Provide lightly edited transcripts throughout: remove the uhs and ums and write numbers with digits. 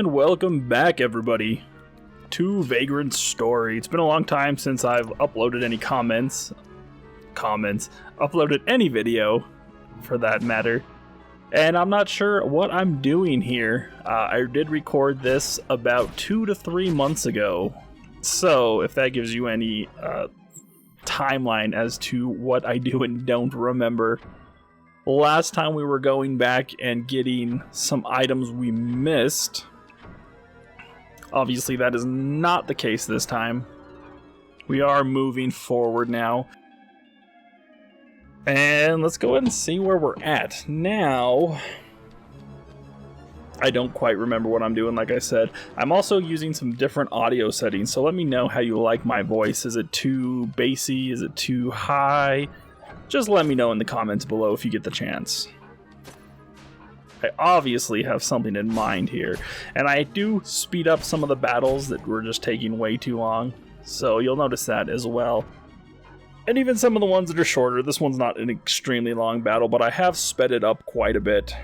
And welcome back, everybody, to Vagrant's story. It's been a long time since I've uploaded any uploaded any video, for that matter. And I'm not sure what I'm doing here. I did record this about 2 to 3 months ago. So, if that gives you any timeline as to what I do and don't remember. Last time we were going back and getting some items we missed. Obviously that is not the case this time. We are moving forward now. And let's go ahead and see where we're at. Now, I don't quite remember what I'm doing, like I said. I'm also using some different audio settings, so let me know how you like my voice. Is it too bassy? Is it too high? Just let me know in the comments below if you get the chance. I obviously have something in mind here, and I do speed up some of the battles that were just taking way too long, so you'll notice that as well. And even some of the ones that are shorter. This one's not an extremely long battle, but I have sped it up quite a bit.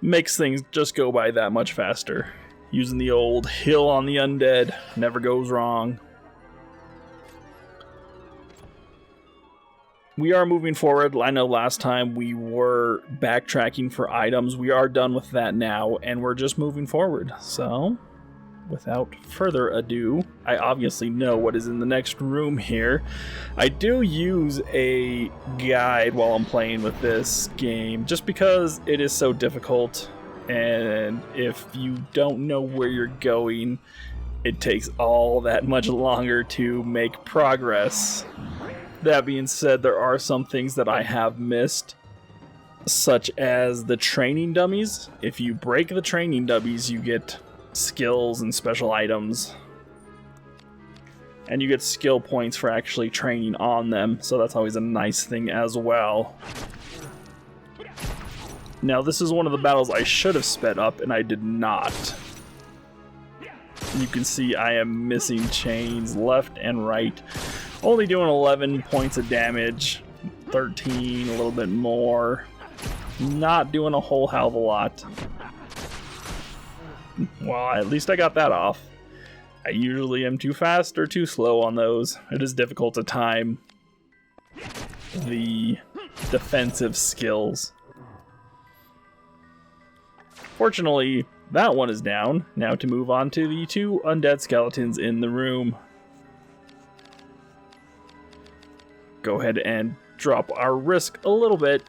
Makes things just go by that much faster. Using the old hill on the undead never goes wrong. We are moving forward. I know last time we were backtracking for items. We are done with that now, and we're just moving forward. So, without further ado, I obviously know what is in the next room here. I do use a guide while I'm playing with this game, just because it is so difficult, and if you don't know where you're going, it takes all that much longer to make progress. That being said, there are some things that I have missed, such as the training dummies. If you break the training dummies, you get skills and special items. And you get skill points for actually training on them, so that's always a nice thing as well. Now, this is one of the battles I should have sped up, and I did not. You can see I am missing chains left and right. Only doing 11 points of damage, 13, a little bit more. Not doing a whole hell of a lot. Well, at least I got that off. I usually am too fast or too slow on those. It is difficult to time the defensive skills. Fortunately, that one is down. Now to move on to the 2 undead skeletons in the room. Go ahead and drop our risk a little bit.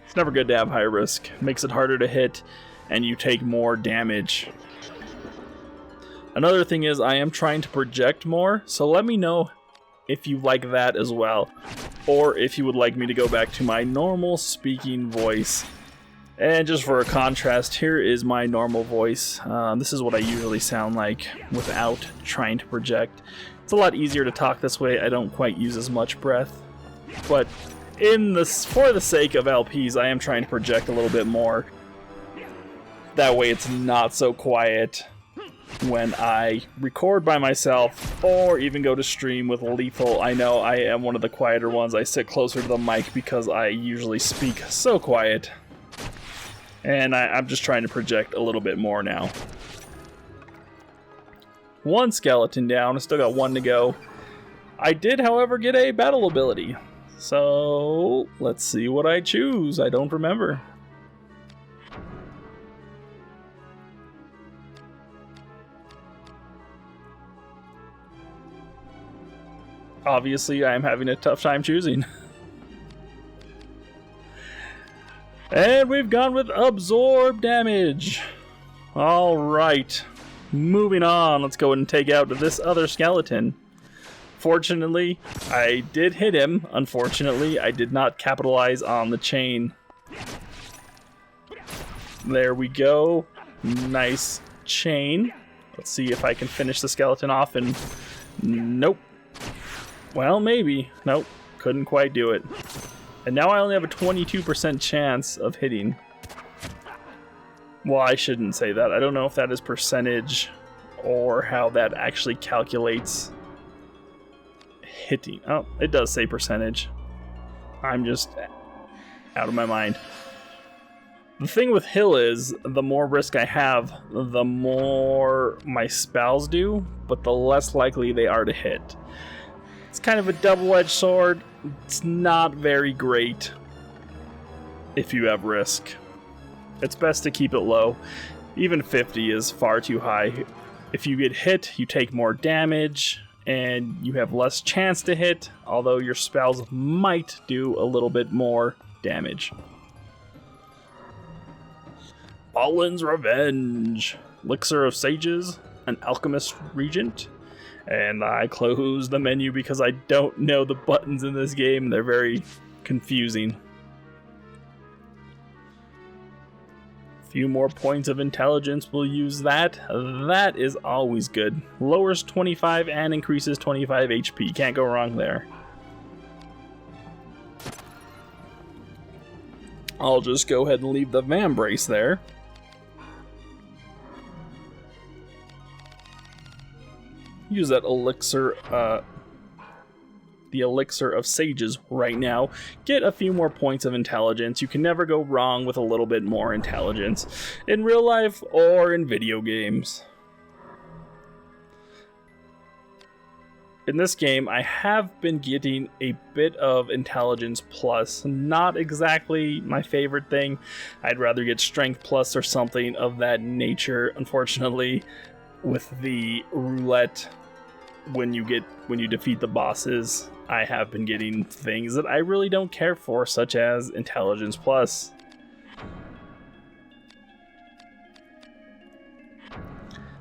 It's never good to have high risk. Makes it harder to hit, and you take more damage. Another thing is I am trying to project more, so let me know if you like that as well, or if you would like me to go back to my normal speaking voice. And just for a contrast, here is my normal voice. This is what I usually sound like without trying to project. It's a lot easier to talk this way. I don't quite use as much breath, but for the sake of LPs, I am trying to project a little bit more. That way it's not so quiet when I record by myself or even go to stream with Lethal. I know I am one of the quieter ones. I sit closer to the mic because I usually speak so quiet. And I'm just trying to project a little bit more now. 1 skeleton down. I still got 1 to go. I did, however, get a battle ability. So, let's see what I choose. I don't remember. Obviously, I am having a tough time choosing. And we've gone with absorb damage. Alright. Moving on, let's go ahead and take out this other skeleton. Fortunately, I did hit him. Unfortunately, I did not capitalize on the chain. There we go. Nice chain. Let's see if I can finish the skeleton off and... Nope. Well, maybe. Nope. Couldn't quite do it. And now I only have a 22% chance of hitting. Well, I shouldn't say that. I don't know if that is percentage or how that actually calculates hitting. Oh, it does say percentage. I'm just out of my mind. The thing with Hill is, the more risk I have, the more my spells do, but the less likely they are to hit. It's kind of a double-edged sword. It's not very great if you have risk. It's best to keep it low. Even 50 is far too high. If you get hit, you take more damage, and you have less chance to hit, although your spells might do a little bit more damage. Ballin's Revenge, Elixir of Sages, an Alchemist Regent, and I close the menu because I don't know the buttons in this game. They're very confusing. Few more points of intelligence, we'll use that. That is always good. Lowers 25 and increases 25 HP. Can't go wrong there. I'll just go ahead and leave the Vambrace there. Use that elixir, the Elixir of Sages right now. Get a few more points of intelligence. You can never go wrong with a little bit more intelligence in real life or in video games. In this game, I have been getting a bit of intelligence plus. Not exactly my favorite thing. I'd rather get strength plus or something of that nature. Unfortunately, with the roulette, when you defeat the bosses, I have been getting things that I really don't care for, such as intelligence plus.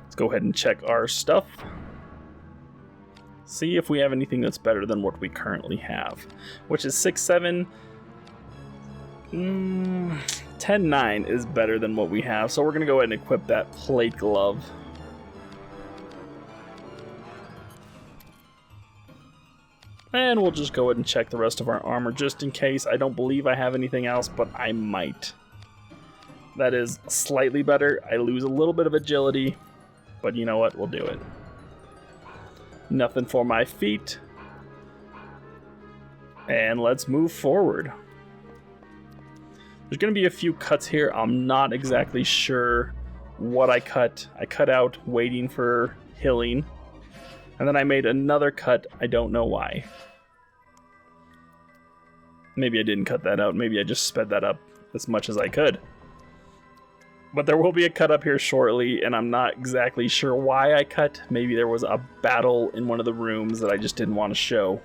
Let's go ahead and check our stuff. See if we have anything that's better than what we currently have, which is 6-7. 10-9 is better than what we have, so we're going to go ahead and equip that plate glove. And we'll just go ahead and check the rest of our armor just in case. I don't believe I have anything else, but I might. That is slightly better. I lose a little bit of agility, but you know what? We'll do it. Nothing for my feet. And let's move forward. There's going to be a few cuts here. I'm not exactly sure what I cut. I cut out waiting for healing. And then I made another cut. I don't know why. Maybe I didn't cut that out. Maybe I just sped that up as much as I could. But there will be a cut up here shortly, and I'm not exactly sure why I cut. Maybe there was a battle in one of the rooms that I just didn't want to show.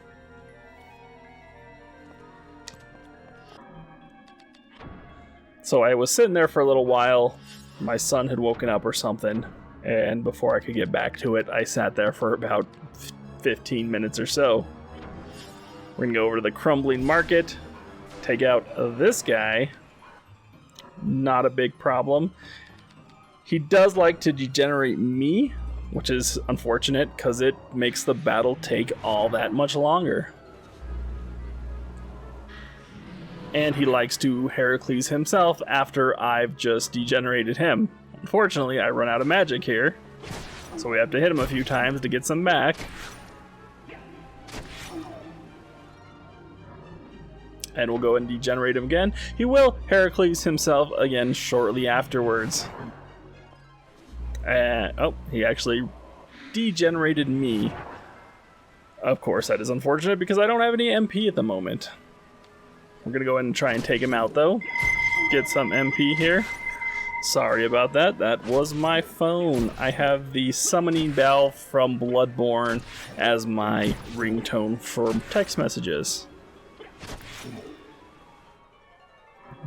So I was sitting there for a little while. My son had woken up or something. And before I could get back to it, I sat there for about 15 minutes or so. We're going to go over to the Crumbling Market, take out this guy. Not a big problem. He does like to degenerate me, which is unfortunate because it makes the battle take all that much longer. And he likes to Heracles himself after I've just degenerated him. Unfortunately, I run out of magic here, so we have to hit him a few times to get some back. And we'll go and degenerate him again. He will Heracles himself again shortly afterwards. Oh, he actually degenerated me. Of course, that is unfortunate because I don't have any MP at the moment. We're going to go ahead and try and take him out, though. Get some MP here. Sorry about that. That was my phone. I have the summoning bell from Bloodborne as my ringtone for text messages.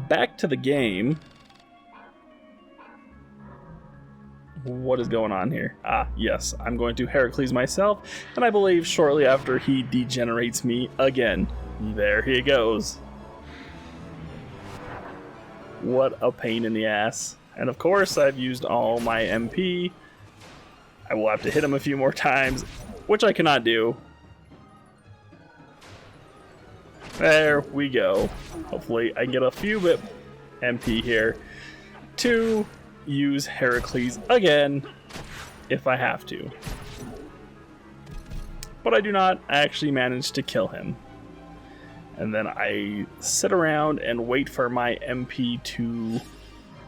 Back to the game. What is going on here? Ah, yes. I'm going to Heracles myself, and I believe shortly after he degenerates me again. There he goes. What a pain in the ass. And of course, I've used all my MP. I will have to hit him a few more times, which I cannot do. There we go. Hopefully I can get a few bit MP here to use Heracles again if I have to. But I do not actually manage to kill him. And then I sit around and wait for my MP to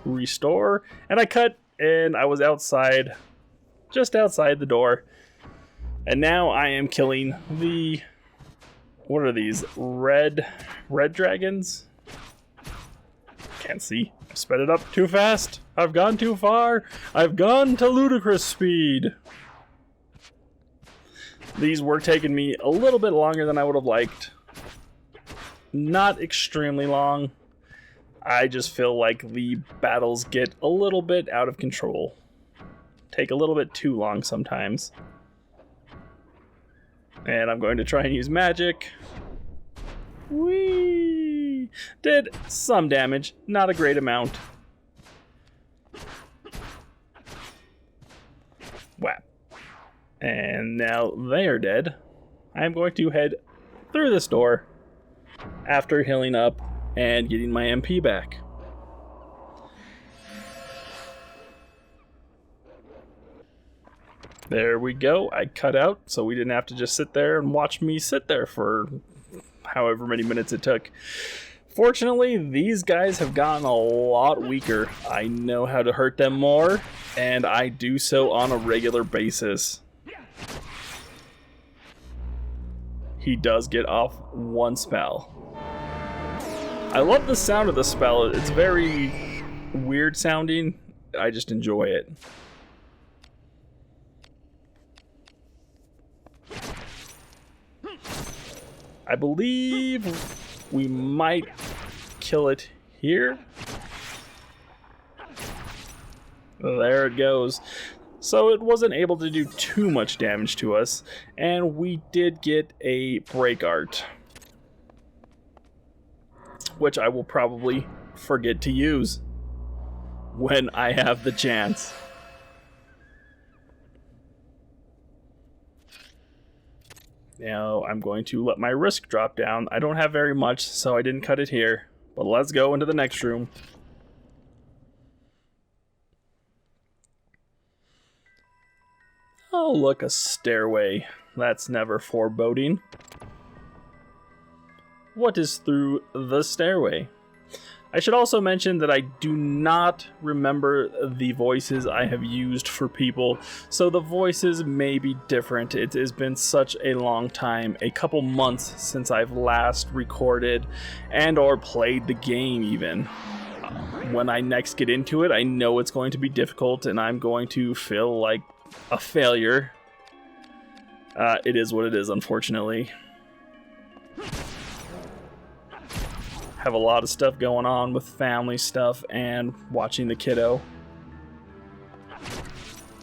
restore, and I cut, and I was outside, just outside the door. And now I am killing the, what are these, red dragons? Can't see. I sped it up too fast. I've gone too far. I've gone to ludicrous speed. These were taking me a little bit longer than I would have liked. Not extremely long. I just feel like the battles get a little bit out of control. Take a little bit too long sometimes. And I'm going to try and use magic. Whee! Did some damage, not a great amount. Whap. And now they are dead. I'm going to head through this door after healing up and getting my MP back. There we go. I cut out so we didn't have to just sit there and watch me sit there for however many minutes it took. Fortunately, these guys have gotten a lot weaker. I know how to hurt them more, and I do so on a regular basis. He does get off one spell. I love the sound of the spell. It's very weird sounding. I just enjoy it. I believe we might kill it here. There it goes. So it wasn't able to do too much damage to us, and we did get a break art, which I will probably forget to use when I have the chance. Now I'm going to let my risk drop down. I don't have very much, so I didn't cut it here. But let's go into the next room. Oh, look, a stairway. That's never foreboding. What is through the stairway? I should also mention that I do not remember the voices I have used for people, so the voices may be different. It has been such a long time, a couple months since I've last recorded and or played the game even. When I next get into it, I know it's going to be difficult and I'm going to feel like a failure. It is what it is, unfortunately. Have a lot of stuff going on with family stuff and watching the kiddo.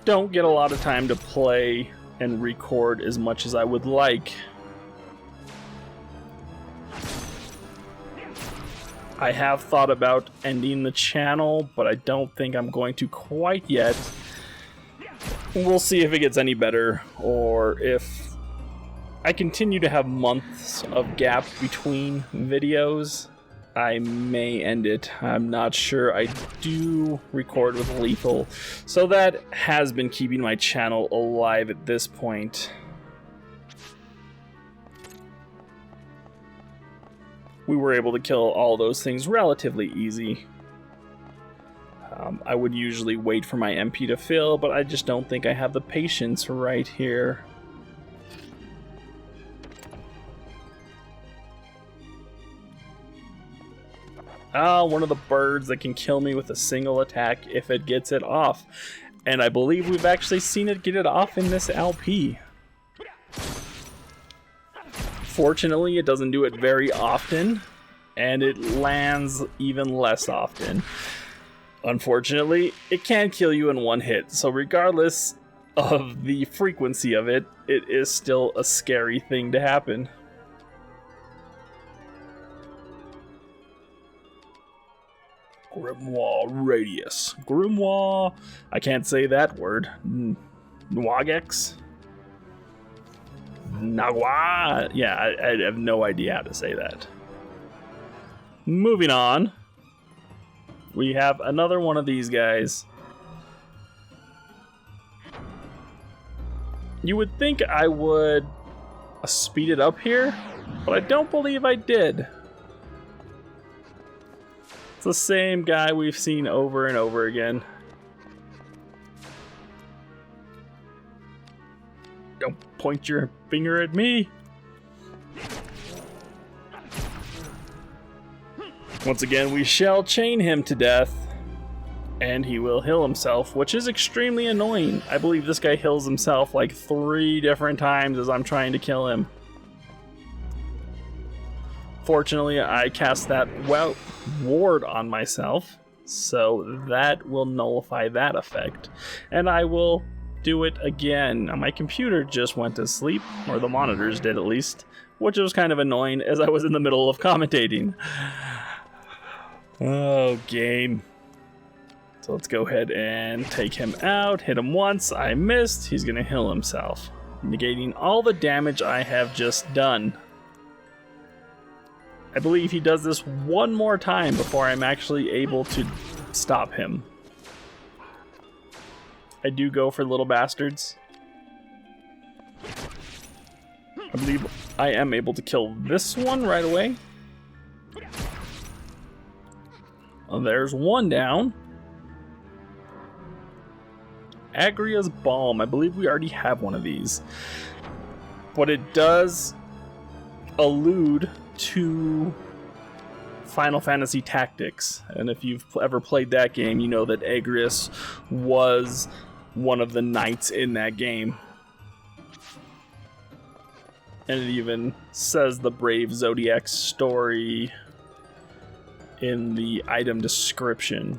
Don't get a lot of time to play and record as much as I would like. I have thought about ending the channel, but I don't think I'm going to quite yet. We'll see if it gets any better, or if I continue to have months of gap between videos, I may end it. I'm not sure. I do record with Lethal, so that has been keeping my channel alive at this point. We were able to kill all those things relatively easy. I would usually wait for my MP to fill, but I just don't think I have the patience right here. One of the birds that can kill me with a single attack if it gets it off. And I believe we've actually seen it get it off in this LP. Fortunately, it doesn't do it very often, and it lands even less often. Unfortunately, it can kill you in one hit, so regardless of the frequency of it, it is still a scary thing to happen. Grimoire Radius. Grimoire. I can't say that word. Nwagex? Nagwa? Yeah, I have no idea how to say that. Moving on. We have another one of these guys. You would think I would speed it up here, but I don't believe I did. the same guy we've seen over and over again. Don't point your finger at me. Once again, we shall chain him to death, and he will heal himself, which is extremely annoying. I believe this guy heals himself like 3 different times as I'm trying to kill him. Fortunately, I cast that ward on myself, so that will nullify that effect. And I will do it again. Now, my computer just went to sleep, or the monitors did at least, which was kind of annoying as I was in the middle of commentating. Oh, game. So let's go ahead and take him out. Hit him once. I missed. He's going to heal himself, negating all the damage I have just done. I believe he does this one more time before I'm actually able to stop him. I do go for little bastards. I believe I am able to kill this one right away. Oh, there's one down. Agria's Balm. I believe we already have one of these. But it does allude to Final Fantasy Tactics. And if you've ever played that game, you know that Agrias was one of the knights in that game. And it even says the Brave Zodiac's story in the item description.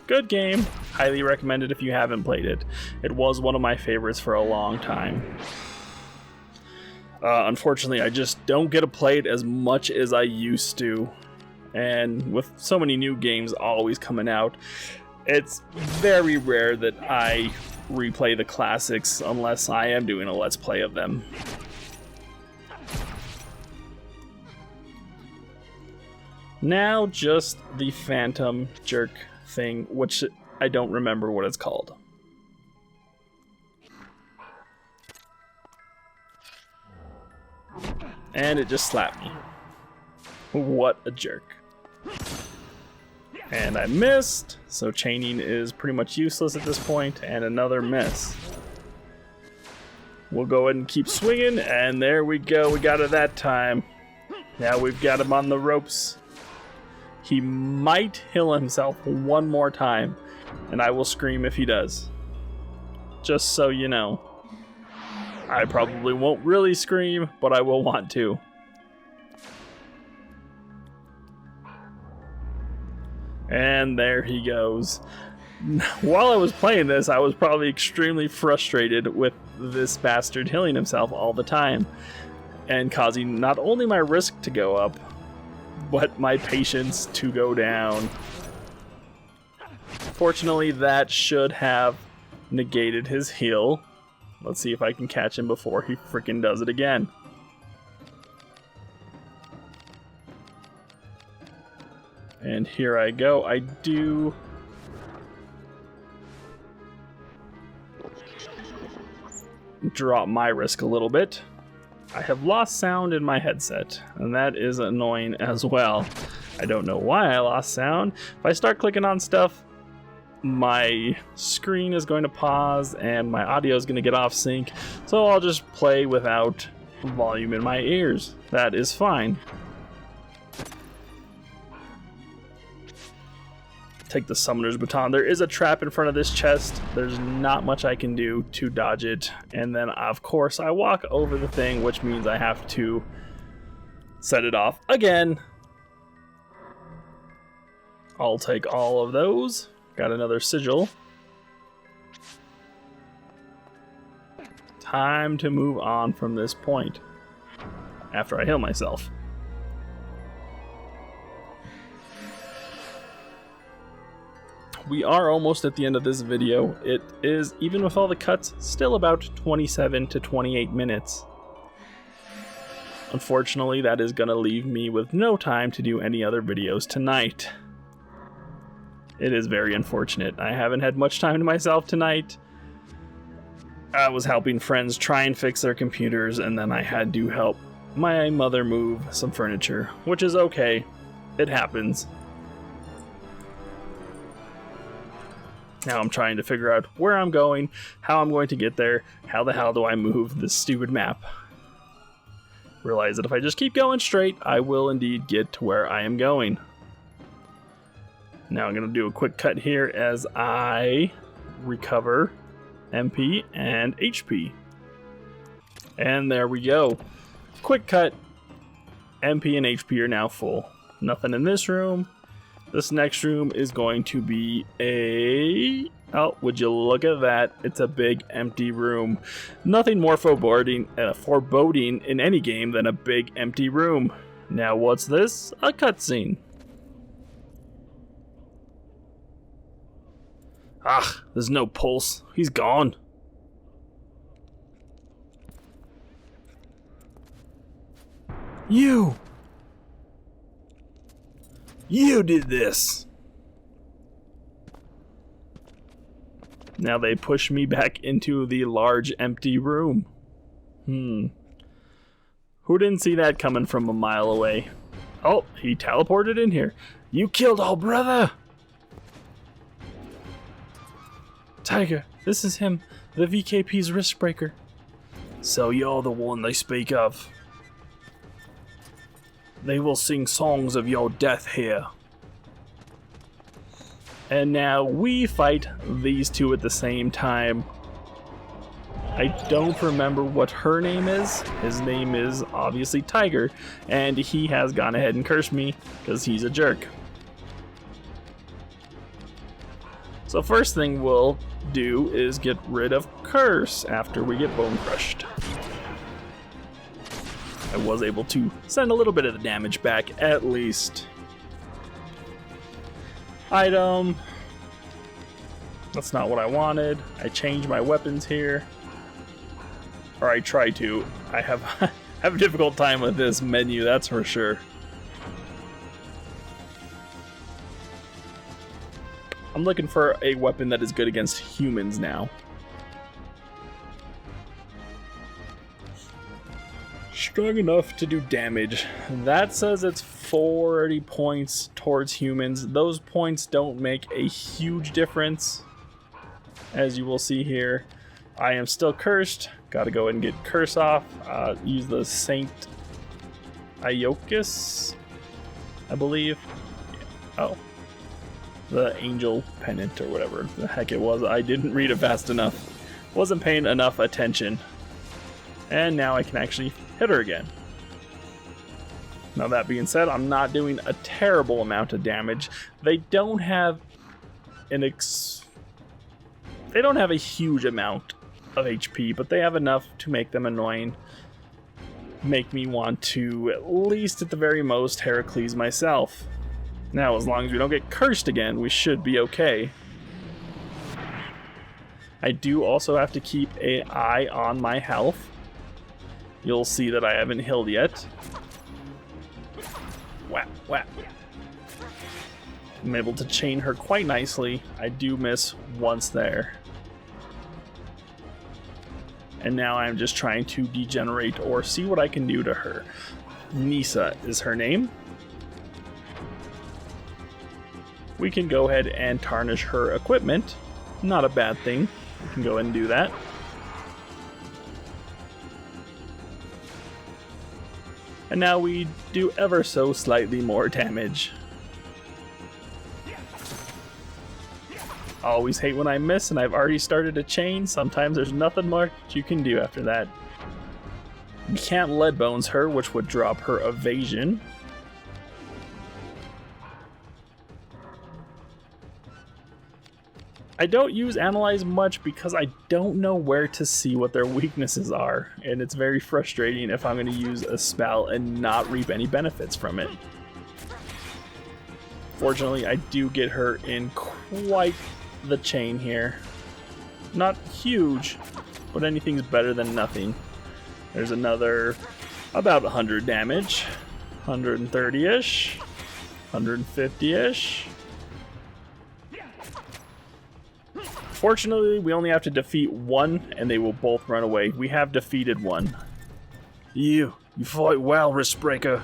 Good game. Highly recommended if you haven't played it. It was one of my favorites for a long time. Unfortunately, I just don't get to play it as much as I used to. And with so many new games always coming out, it's very rare that I replay the classics unless I am doing a Let's Play of them. Now just the Phantom Jerk thing, which I don't remember what it's called. And it just slapped me. What a jerk. And I missed, so chaining is pretty much useless at this point, and another miss. We'll go ahead and keep swinging, and there we go, we got it that time. Now we've got him on the ropes. He might heal himself one more time, and I will scream if he does. Just so you know. I probably won't really scream, but I will want to. And there he goes. While I was playing this, I was probably extremely frustrated with this bastard healing himself all the time, and causing not only my risk to go up, but my patience to go down. Fortunately, that should have negated his heal. Let's see if I can catch him before he freaking does it again. And here I go. I do drop my risk a little bit. I have lost sound in my headset, and that is annoying as well. I don't know why I lost sound. If I start clicking on stuff, my screen is going to pause and my audio is going to get off sync, so I'll just play without volume in my ears. That is fine. Take the Summoner's Baton. There is a trap in front of this chest. There's not much I can do to dodge it. And then, of course, I walk over the thing, which means I have to set it off again. I'll take all of those. Got another sigil. Time to move on from this point after I heal myself. We are almost at the end of this video. It is, even with all the cuts, still about 27 to 28 minutes. Unfortunately, that is going to leave me with no time to do any other videos tonight. It is very unfortunate. I haven't had much time to myself tonight. I was helping friends try and fix their computers, and then I had to help my mother move some furniture, which is okay. It happens. Now I'm trying to figure out where I'm going, how I'm going to get there, how the hell do I move this stupid map. Realize that if I just keep going straight, I will indeed get to where I am going. Now I'm going to do a quick cut here as I recover MP and HP. And there we go. Quick cut. MP and HP are now full. Nothing in this room. This next room is going to be a... Oh, would you look at that? It's a big empty room. Nothing more foreboding in any game than a big empty room. Now what's this? A cutscene. Ah, there's no pulse. He's gone. You did this. Now they push me back into the large empty room. Who didn't see that coming from a mile away? Oh, he teleported in here. You killed our brother. Tieger, this is him, the VKP's wristbreaker. So you're the one they speak of. They will sing songs of your death here. And now we fight these two at the same time. I don't remember what her name is. His name is obviously Tieger, and he has gone ahead and cursed me because he's a jerk. So first thing we'll do is get rid of Curse after we get Bone Crushed. I was able to send a little bit of the damage back at least. Item. That's not what I wanted. I changed my weapons here. Or I try to. I have have a difficult time with this menu, that's for sure. I'm looking for a weapon that is good against humans now. Strong enough to do damage. That says it's 40 points towards humans. Those points don't make a huge difference, as you will see here. I am still cursed. Gotta go ahead and get curse off. Use the Saint Iocus, I believe. Oh. The angel pennant or whatever the heck it was. I didn't read it fast enough. Wasn't paying enough attention. And now I can actually hit her again. Now that being said, I'm not doing a terrible amount of damage. They don't have they don't have a huge amount of HP, but they have enough to make them annoying. Make me want to, at least at the very most, Heracles myself. Now, as long as we don't get cursed again, we should be okay. I do also have to keep an eye on my health. You'll see that I haven't healed yet. Whap, whap. I'm able to chain her quite nicely. I do miss once there. And now I'm just trying to degenerate or see what I can do to her. Neesa is her name. We can go ahead and tarnish her equipment. Not a bad thing. We can go ahead and do that. And now we do ever so slightly more damage. I always hate when I miss and I've already started a chain. Sometimes there's nothing more you can do after that. You can't lead bones her, which would drop her evasion. I don't use Analyze much because I don't know where to see what their weaknesses are, and it's very frustrating if I'm going to use a spell and not reap any benefits from it. Fortunately, I do get her in quite the chain here. Not huge, but anything's better than nothing. There's another about 100 damage, 130-ish, 150-ish. Fortunately, we only have to defeat one, and they will both run away. We have defeated one. You fight well, Wristbreaker.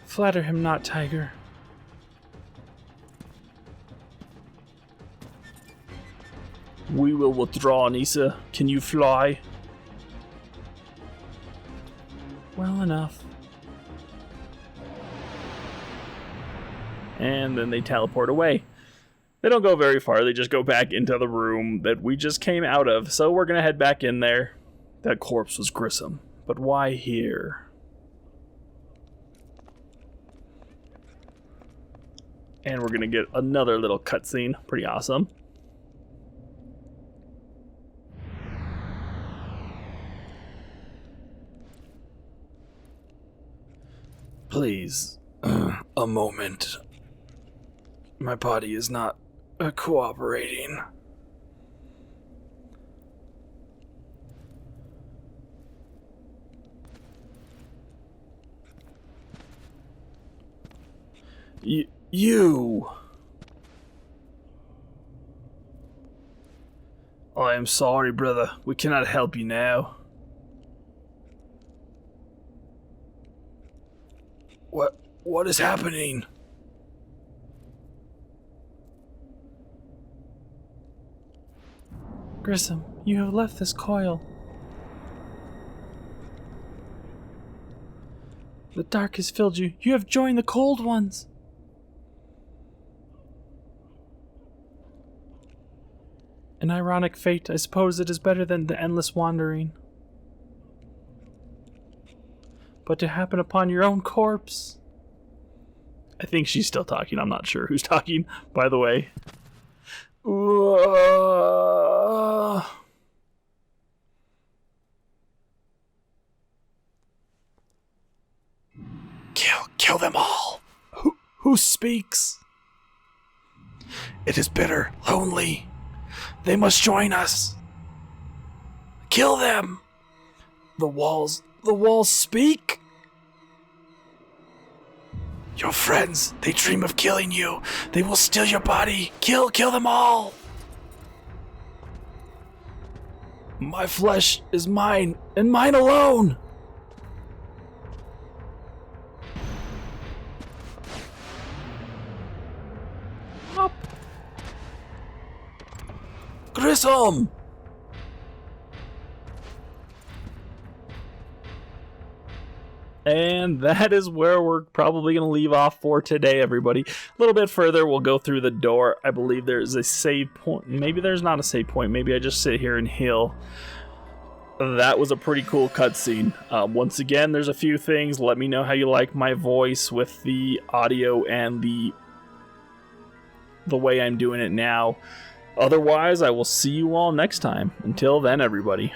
Flatter him not, Tieger. We will withdraw, Neesa. Can you fly? Well enough. And then they teleport away. They don't go very far, they just go back into the room that we just came out of. So we're gonna head back in there. That corpse was gruesome, but why here? And we're gonna get another little cutscene. Pretty awesome. Please, a moment. My body is not cooperating. You! I am sorry, brother. We cannot help you now. What is happening? Grissom, you have left this coil. The dark has filled you. You have joined the cold ones. An ironic fate. I suppose it is better than the endless wandering. But to happen upon your own corpse. I think she's still talking. I'm not sure who's talking, by the way. Kill them all. Who speaks? It is bitter, lonely. They must join us. Kill them. The walls speak. Your friends, they dream of killing you. They will steal your body. Kill them all. My flesh is mine, and mine alone. Up. Grissom! And that is where we're probably going to leave off for today, everybody. A little bit further, we'll go through the door. I believe there's a save point. Maybe there's not a save point. Maybe I just sit here and heal. That was a pretty cool cutscene. Once again, there's a few things. Let me know how you like my voice with the audio and the way I'm doing it now. Otherwise, I will see you all next time. Until then, everybody.